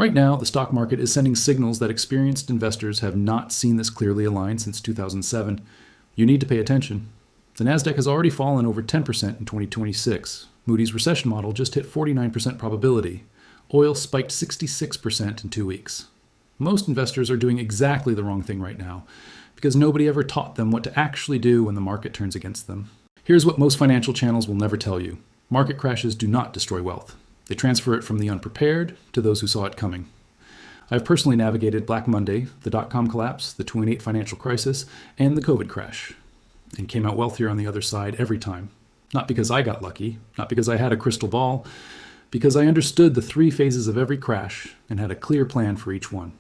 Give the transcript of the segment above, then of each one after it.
Right now, the stock market is sending signals that experienced investors have not seen this clearly aligned since 2007. You need to pay attention. The Nasdaq has already fallen over 10% in 2026. Moody's recession model just hit 49% probability. Oil spiked 66% in 2 weeks. Most investors are doing exactly the wrong thing right now because nobody ever taught them what to actually do when the market turns against them. Here's what most financial channels will never tell you. Market crashes do not destroy wealth. They transfer it from the unprepared to those who saw it coming. I've personally navigated Black Monday, the dot-com collapse, the 2008 financial crisis, and the COVID crash, and came out wealthier on the other side every time. Not because I got lucky, not because I had a crystal ball, because I understood the 3 phases of every crash and had a clear plan for each one.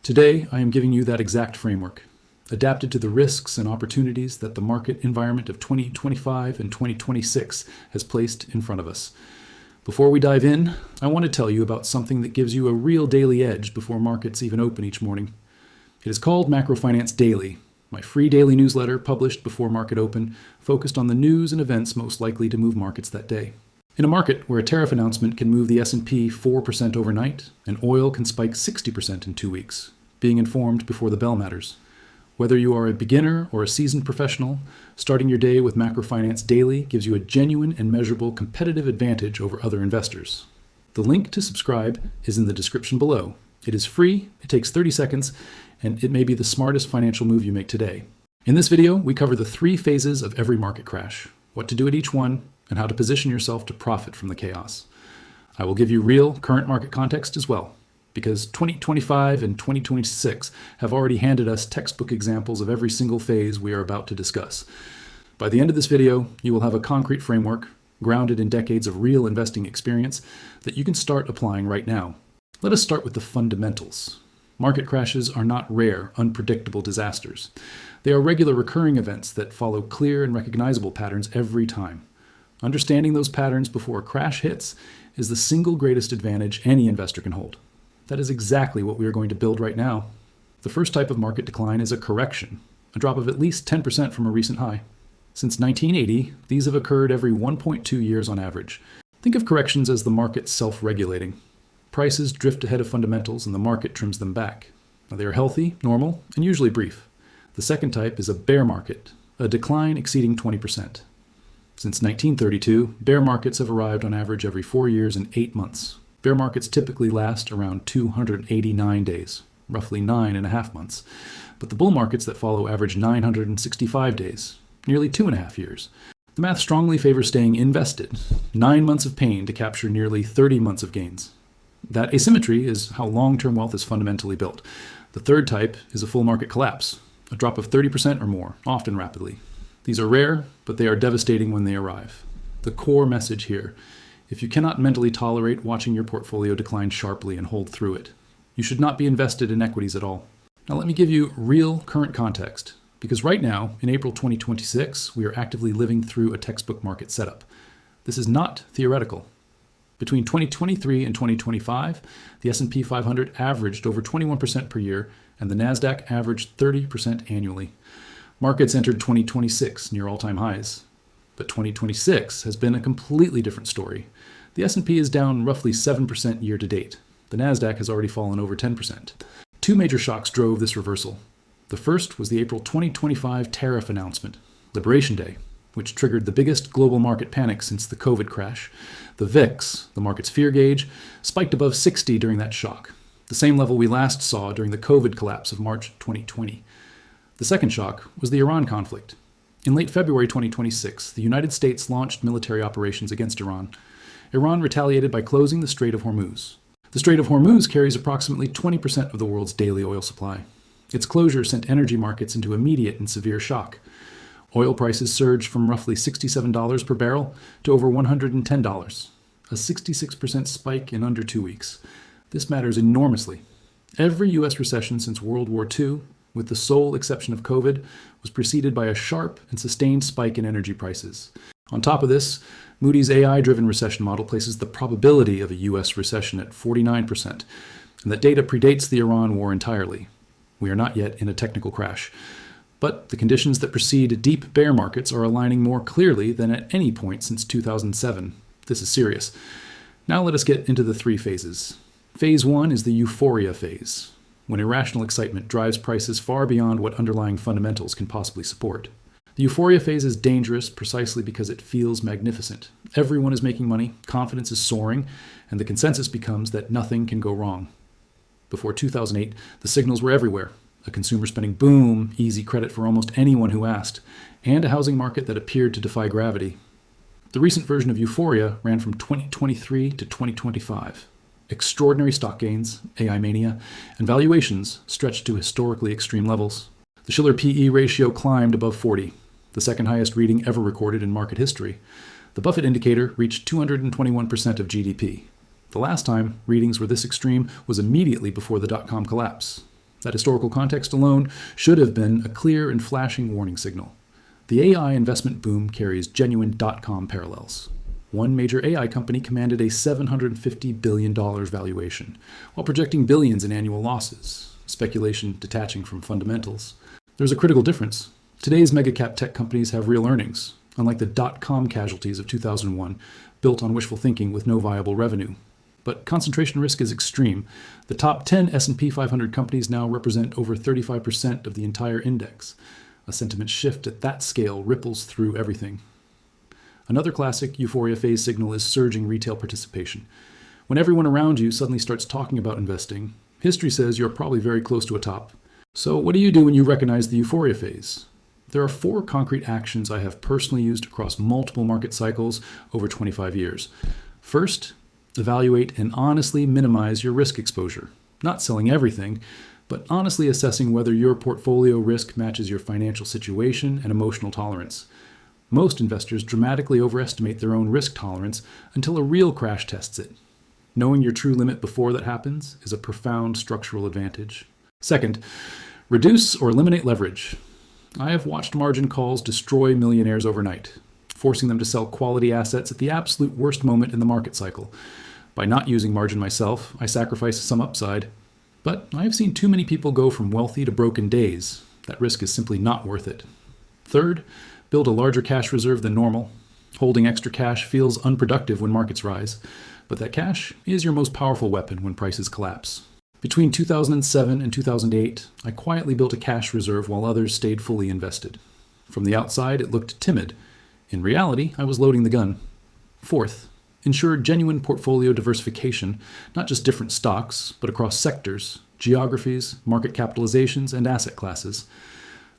Today, I am giving you that exact framework, adapted to the risks and opportunities that the market environment of 2025 and 2026 has placed in front of us. Before we dive in, I want to tell you about something that gives you a real daily edge before markets even open each morning. It is called MacroFinance Daily, my free daily newsletter published before market open, focused on the news and events most likely to move markets that day. In a market where a tariff announcement can move the S&P 4% overnight, and oil can spike 60% in 2 weeks, being informed before the bell matters. Whether you are a beginner or a seasoned professional, starting your day with MacroFinance Daily gives you a genuine and measurable competitive advantage over other investors. The link to subscribe is in the description below. It is free, it takes 30 seconds, and it may be the smartest financial move you make today. In this video, we cover the 3 phases of every market crash, what to do at each one, and how to position yourself to profit from the chaos. I will give you real, current market context as well, because 2025 and 2026 have already handed us textbook examples of every single phase we are about to discuss. By the end of this video, you will have a concrete framework, grounded in decades of real investing experience, that you can start applying right now. Let us start with the fundamentals. Market crashes are not rare, unpredictable disasters. They are regular recurring events that follow clear and recognizable patterns every time. Understanding those patterns before a crash hits is the single greatest advantage any investor can hold. That is exactly what we are going to build right now. The first type of market decline is a correction, a drop of at least 10% from a recent high. Since 1980, these have occurred every 1.2 years on average. Think of corrections as the market self-regulating. Prices drift ahead of fundamentals and the market trims them back. Now, they are healthy, normal, and usually brief. The second type is a bear market, a decline exceeding 20%. Since 1932, bear markets have arrived on average every 4 years and 8 months. Bear markets typically last around 289 days, roughly 9.5 months. But the bull markets that follow average 965 days, nearly 2.5 years. The math strongly favors staying invested, 9 months of pain to capture nearly 30 months of gains. That asymmetry is how long-term wealth is fundamentally built. The third type is a full market collapse, a drop of 30% or more, often rapidly. These are rare, but they are devastating when they arrive. The core message here: if you cannot mentally tolerate watching your portfolio decline sharply and hold through it, you should not be invested in equities at all. Now let me give you real current context, because right now, in April 2026, we are actively living through a textbook market setup. This is not theoretical. Between 2023 and 2025, the S&P 500 averaged over 21% per year, and the Nasdaq averaged 30% annually. Markets entered 2026 near all-time highs. But 2026 has been a completely different story. The S&P is down roughly 7% year to date. The Nasdaq has already fallen over 10%. 2 major shocks drove this reversal. The first was the April 2025 tariff announcement, Liberation Day, which triggered the biggest global market panic since the COVID crash. The VIX, the market's fear gauge, spiked above 60 during that shock, the same level we last saw during the COVID collapse of March 2020. The second shock was the Iran conflict. In late February 2026, the United States launched military operations against Iran. Iran retaliated by closing the Strait of Hormuz. The Strait of Hormuz carries approximately 20% of the world's daily oil supply. Its closure sent energy markets into immediate and severe shock. Oil prices surged from roughly $67 per barrel to over $110, a 66% spike in under 2 weeks. This matters enormously. Every U.S. recession since World War II, with the sole exception of COVID, was preceded by a sharp and sustained spike in energy prices. On top of this, Moody's AI-driven recession model places the probability of a U.S. recession at 49%, and that data predates the Iran war entirely. We are not yet in a technical crash. But the conditions that precede deep bear markets are aligning more clearly than at any point since 2007. This is serious. Now let us get into the 3 phases. Phase 1 is the euphoria phase, when irrational excitement drives prices far beyond what underlying fundamentals can possibly support. The euphoria phase is dangerous precisely because it feels magnificent. Everyone is making money, confidence is soaring, and the consensus becomes that nothing can go wrong. Before 2008, the signals were everywhere. A consumer spending boom, easy credit for almost anyone who asked, and a housing market that appeared to defy gravity. The recent version of euphoria ran from 2023 to 2025. Extraordinary stock gains, AI mania, and valuations stretched to historically extreme levels. The Shiller PE ratio climbed above 40, the second highest reading ever recorded in market history. The Buffett indicator reached 221% of GDP. The last time readings were this extreme was immediately before the dot-com collapse. That historical context alone should have been a clear and flashing warning signal. The AI investment boom carries genuine dot-com parallels. One major AI company commanded a $750 billion valuation, while projecting billions in annual losses, speculation detaching from fundamentals. There's a critical difference. Today's mega-cap tech companies have real earnings, unlike the dot-com casualties of 2001, built on wishful thinking with no viable revenue. But concentration risk is extreme. The top 10 S&P 500 companies now represent over 35% of the entire index. A sentiment shift at that scale ripples through everything. Another classic euphoria phase signal is surging retail participation. When everyone around you suddenly starts talking about investing, history says you're probably very close to a top. So what do you do when you recognize the euphoria phase? There are 4 concrete actions I have personally used across multiple market cycles over 25 years. First, evaluate and honestly minimize your risk exposure. Not selling everything, but honestly assessing whether your portfolio risk matches your financial situation and emotional tolerance. Most investors dramatically overestimate their own risk tolerance until a real crash tests it. Knowing your true limit before that happens is a profound structural advantage. Second, reduce or eliminate leverage. I have watched margin calls destroy millionaires overnight, forcing them to sell quality assets at the absolute worst moment in the market cycle. By not using margin myself, I sacrifice some upside. But I have seen too many people go from wealthy to broken days. That risk is simply not worth it. Third, build a larger cash reserve than normal. Holding extra cash feels unproductive when markets rise, but that cash is your most powerful weapon when prices collapse. Between 2007 and 2008, I quietly built a cash reserve while others stayed fully invested. From the outside, it looked timid. In reality, I was loading the gun. Fourth, ensure genuine portfolio diversification, not just different stocks, but across sectors, geographies, market capitalizations, and asset classes.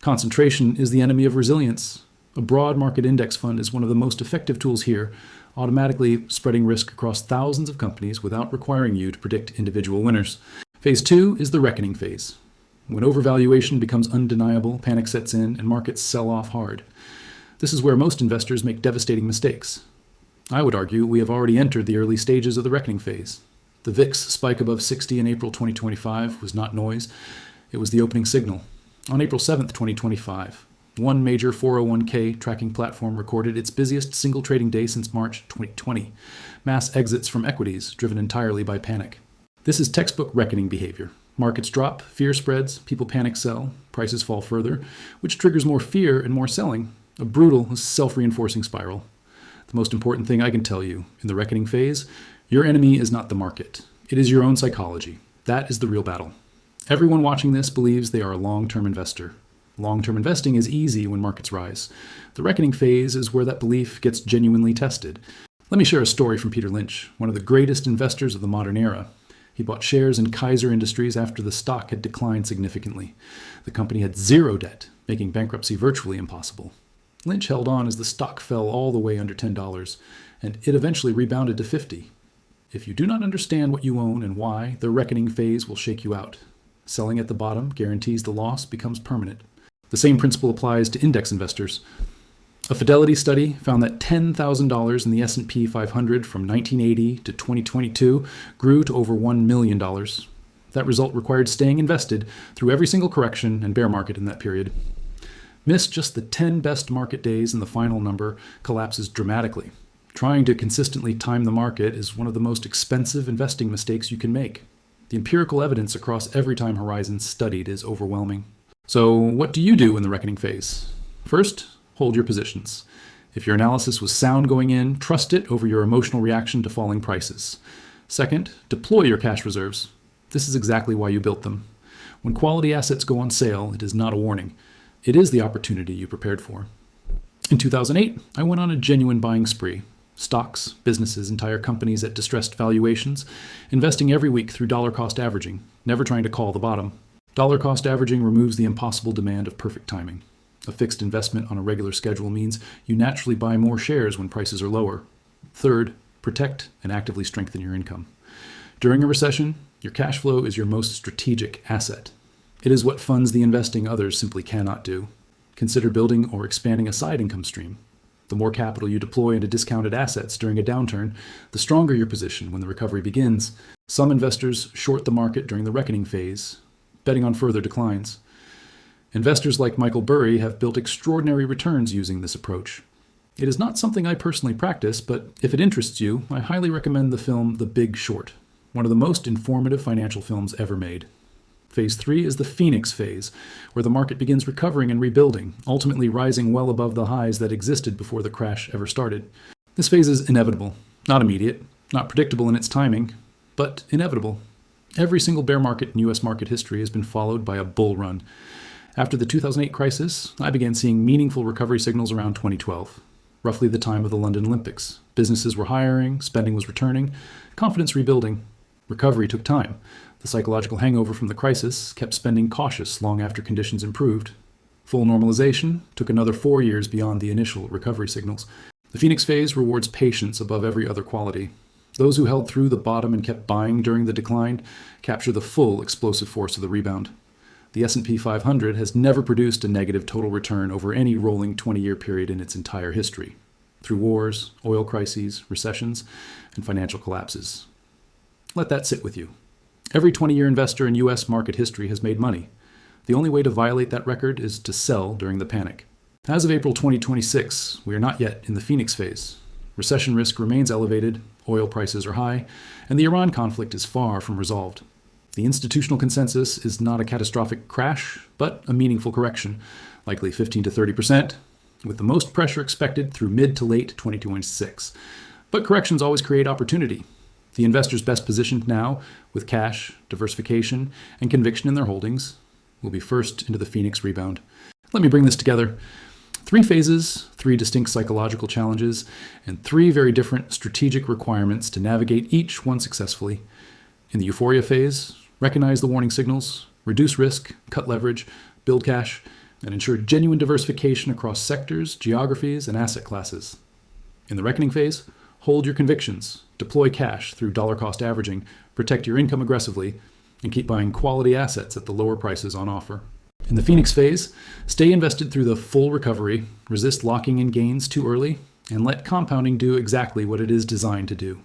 Concentration is the enemy of resilience. A broad market index fund is one of the most effective tools here, automatically spreading risk across thousands of companies without requiring you to predict individual winners. Phase 2 is the reckoning phase. When overvaluation becomes undeniable, panic sets in, and markets sell off hard. This is where most investors make devastating mistakes. I would argue we have already entered the early stages of the reckoning phase. The VIX spike above 60 in April 2025 was not noise, it was the opening signal. On April 7, 2025, one major 401k tracking platform recorded its busiest single trading day since March 2020. Mass exits from equities, driven entirely by panic. This is textbook reckoning behavior. Markets drop, fear spreads, people panic sell, prices fall further, which triggers more fear and more selling, a brutal, self-reinforcing spiral. The most important thing I can tell you, in the reckoning phase, your enemy is not the market. It is your own psychology. That is the real battle. Everyone watching this believes they are a long-term investor. Long-term investing is easy when markets rise. The reckoning phase is where that belief gets genuinely tested. Let me share a story from Peter Lynch, one of the greatest investors of the modern era. He bought shares in Kaiser Industries after the stock had declined significantly. The company had zero debt, making bankruptcy virtually impossible. Lynch held on as the stock fell all the way under $10, and it eventually rebounded to $50. If you do not understand what you own and why, the reckoning phase will shake you out. Selling at the bottom guarantees the loss becomes permanent. The same principle applies to index investors. A Fidelity study found that $10,000 in the S&P 500 from 1980 to 2022 grew to over $1 million. That result required staying invested through every single correction and bear market in that period. Miss just the 10 best market days and the final number collapses dramatically. Trying to consistently time the market is one of the most expensive investing mistakes you can make. The empirical evidence across every time horizon studied is overwhelming. So what do you do in the reckoning phase? First, hold your positions. If your analysis was sound going in, trust it over your emotional reaction to falling prices. Second, deploy your cash reserves. This is exactly why you built them. When quality assets go on sale, it is not a warning. It is the opportunity you prepared for. In 2008, I went on a genuine buying spree. Stocks, businesses, entire companies at distressed valuations, investing every week through dollar cost averaging, never trying to call the bottom. Dollar cost averaging removes the impossible demand of perfect timing. A fixed investment on a regular schedule means you naturally buy more shares when prices are lower. Third, protect and actively strengthen your income. During a recession, your cash flow is your most strategic asset. It is what funds the investing others simply cannot do. Consider building or expanding a side income stream. The more capital you deploy into discounted assets during a downturn, the stronger your position when the recovery begins. Some investors short the market during the reckoning phase, betting on further declines. Investors like Michael Burry have built extraordinary returns using this approach. It is not something I personally practice, but if it interests you, I highly recommend the film The Big Short, one of the most informative financial films ever made. Phase 3 is the Phoenix phase, where the market begins recovering and rebuilding, ultimately rising well above the highs that existed before the crash ever started. This phase is inevitable, not immediate, not predictable in its timing, but inevitable. Every single bear market in U.S. market history has been followed by a bull run. After the 2008 crisis, I began seeing meaningful recovery signals around 2012, roughly the time of the London Olympics. Businesses were hiring, spending was returning, confidence rebuilding. Recovery took time. The psychological hangover from the crisis kept spending cautious long after conditions improved. Full normalization took another 4 years beyond the initial recovery signals. The Phoenix phase rewards patience above every other quality. Those who held through the bottom and kept buying during the decline capture the full explosive force of the rebound. The S&P 500 has never produced a negative total return over any rolling 20-year period in its entire history, through wars, oil crises, recessions, and financial collapses. Let that sit with you. Every 20-year investor in U.S. market history has made money. The only way to violate that record is to sell during the panic. As of April 2026, we are not yet in the Phoenix phase. Recession risk remains elevated, oil prices are high, and the Iran conflict is far from resolved. The institutional consensus is not a catastrophic crash, but a meaningful correction, likely 15 to 30%, with the most pressure expected through mid to late 2026. But corrections always create opportunity. The investors best positioned now, with cash, diversification, and conviction in their holdings, will be first into the Phoenix rebound. Let me bring this together. 3 phases, 3 distinct psychological challenges, and 3 very different strategic requirements to navigate each one successfully. In the Euphoria phase, recognize the warning signals, reduce risk, cut leverage, build cash, and ensure genuine diversification across sectors, geographies, and asset classes. In the Reckoning phase, hold your convictions, deploy cash through dollar cost averaging, protect your income aggressively, and keep buying quality assets at the lower prices on offer. In the Phoenix phase, stay invested through the full recovery, resist locking in gains too early, and let compounding do exactly what it is designed to do.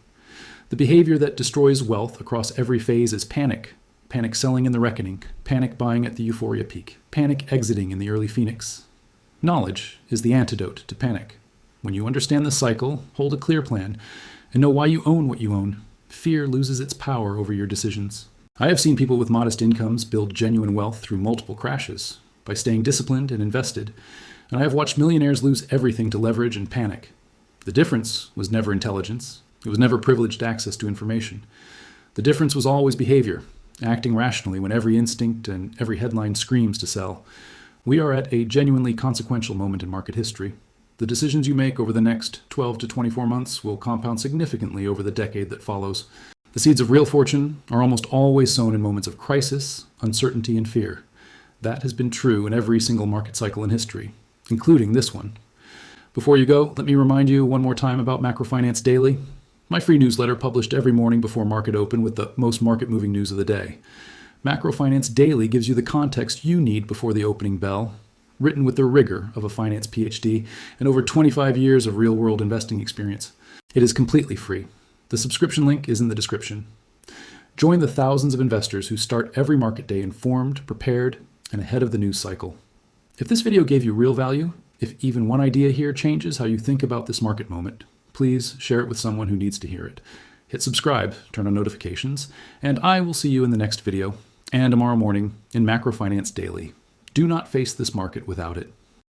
The behavior that destroys wealth across every phase is panic. Panic selling in the Reckoning, panic buying at the Euphoria peak, panic exiting in the early Phoenix. Knowledge is the antidote to panic. When you understand the cycle, hold a clear plan, and know why you own what you own, fear loses its power over your decisions. I have seen people with modest incomes build genuine wealth through multiple crashes by staying disciplined and invested, and I have watched millionaires lose everything to leverage and panic. The difference was never intelligence. It was never privileged access to information. The difference was always behavior, acting rationally when every instinct and every headline screams to sell. We are at a genuinely consequential moment in market history. The decisions you make over the next 12 to 24 months will compound significantly over the decade that follows. The seeds of real fortune are almost always sown in moments of crisis, uncertainty, and fear. That has been true in every single market cycle in history, including this one. Before you go, let me remind you one more time about MacroFinance Daily, my free newsletter published every morning before market open with the most market-moving news of the day. MacroFinance Daily gives you the context you need before the opening bell, written with the rigor of a finance PhD and over 25 years of real-world investing experience. It is completely free. The subscription link is in the description. Join the thousands of investors who start every market day informed, prepared, and ahead of the news cycle. If this video gave you real value, if even one idea here changes how you think about this market moment, please share it with someone who needs to hear it. Hit subscribe, turn on notifications, and I will see you in the next video and tomorrow morning in MacroFinance Daily. Do not face this market without it.